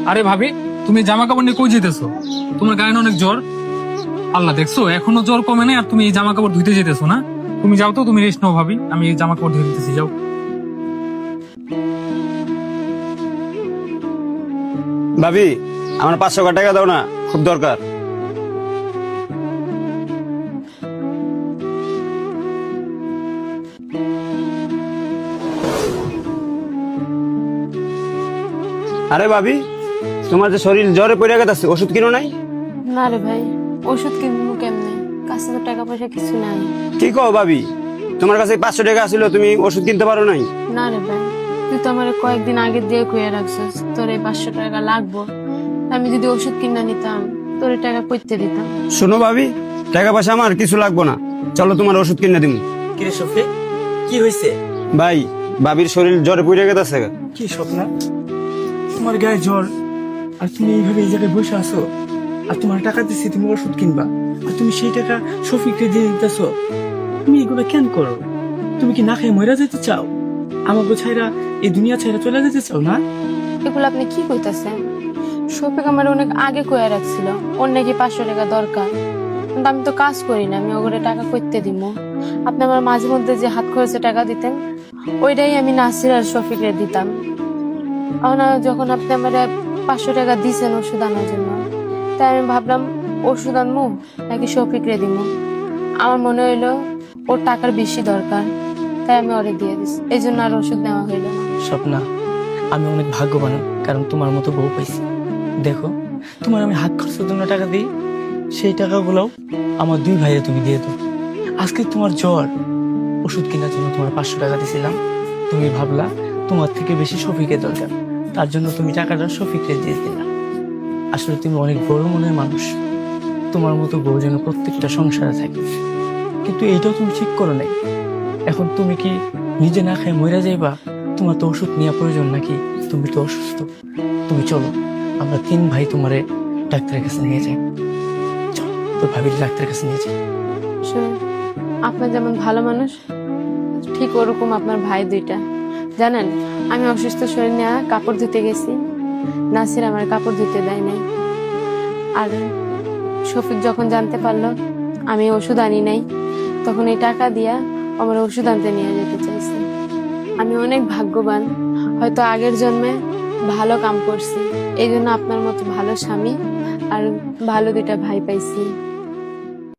আরে ভাবি, তুমি জামা কাপড় নিয়ে কই যেতেছো? তোমার গায়ে না অনেক জ্বর। আল্লাহ, দেখছো এখনো জ্বর কমে নাই আর তুমি এই জামা কাপড় ধুইতে যেতেছো না? তুমি যাও তো, তুমি রেস্ট নাও ভাবি, আমি এই জামা কাপড় ধুয়ে দিতেছি, যাও। ভাবি, আমার 500 টাকা দাও না, খুব দরকার। আরে ভাবি, তোমার যে শরীর জ্বরে পড়ে গেছে, ওষুধ কিনো নাই? না রে ভাই, ওষুধ কিনবো কেমনে? কাছে তো টাকা পয়সা কিছু নাই। কি কও ভাবি, তোমার কাছে 500 টাকা ছিল, তুমি ওষুধ কিনতে পারো নাই? না রে ভাই, তুই তো আমার কয়েকদিন আগে দিয়ে কইয়া রাখছিস তোর এই 500 টাকা লাগবো। আমি যদি ওষুধ কিনা নিতাম তোর এই টাকা কইতে দিতাম। শোনো ভাবি, টাকা পয়সা আমার কিছু লাগবো না, চলো তোমার ওষুধ কিনে দিমু। কিরে শফিক, কি হয়েছে? ভাই, ভাবির শরীর জ্বরে পড়ে গেছে। কি স্বপ্না, তোমার গায়ে জ্বর আর তুমি এইভাবে এই জায়গায় বসে আছো, আর তোমার টাকা দিচ্ছি তুমি ওষুধ কিনবা, আর তুমি সেই টাকা শফিককে দিয়ে দিতেছো। তুমি এগুলো কেন করো? তুমি কি না খেয়ে মরে যেতে চাও? আমাকে ছাইরা এই দুনিয়া ছাইরা চলে যেতে চাও না? এগুলো আপনি কি কইতাছেন? শফিক আমার অনেক আগে কইয়া রাখছিল ওর নাকি 500 টাকা দরকার, কিন্তু আমি তো কাজ করি না, আমি ওগুলো টাকা কইতে দিব। আপনি আমার মাঝে মধ্যে যে হাত খরচে টাকা দিতেন ওইটাই আমি নাসির আর শফিকরে দিতাম। এখন যখন আপনি আমার 500 টাকা দিছেন ওষুধ আনার জন্য, তাই আমি ভাবলাম ওষুধ আনবো নাকি শফিকরে দিব। আমার মনে হইলো ওর টাকার বেশি দরকার, তাই আমি ওরে দিয়ে দিছি, এই জন্য আর ওষুধ নেওয়া হইলো না। স্বপ্না, আমি অনেক ভাগ্যবান কারণ তোমার মতো বউ পাইছি। দেখো, তোমার আমি হাত খরচের জন্য টাকা দিই, সেই টাকাগুলো আমার 2 ভাইয়ে তুমি দিয়ে দাও। আজকে তোমার জ্বর, ওষুধ কেনার জন্য তোমার 500 টাকা দিয়েছিলাম, তুমি ভাবলা তোমার থেকে বেশি শফিকের দরকার, তার জন্য তুমি টাকাটা শফিককে দিয়ে দিলা। আসলে তুমি অনেক বড় মনের মানুষ, তোমার মতো বউ যেন প্রত্যেকটা সংসারে থাকে, কিন্তু এইটাও তুমি ঠিক করো নাই। এখন তুমি কি নিজে না খেয়ে মরে যাইবা? তোমার তো ওষুধ নেওয়া প্রয়োজন নাকি? তুমি তো অসুস্থ। তুমি চলো, আমরা 3 ভাই তোমারে ডাক্তারের কাছে নিয়ে যাই। চলো, তোর ভাবির ডাক্তারের কাছে নিয়ে যাই। শুনুন, আপনার যেমন ভালো মানুষ ঠিক ওরকম আপনার ভাই 2টা। জানেন, আমি অসুস্থ শরীর নিয়ে কাপড় ধুতে গেছি, নাসির আমার কাপড় ধুতে দেয় নাই। আর শফিক যখন জানতে পারলো আমি ওষুধ আনি নাই, তখন এই টাকা দিয়া আমার ওষুধ আনতে নিয়ে যেতে চাইছে। আমি অনেক ভাগ্যবান, হয়তো আগের জন্মে ভালো কাম করছি, এই জন্য আপনার মতো ভালো স্বামী আর ভালো 2টা ভাই পাইছি।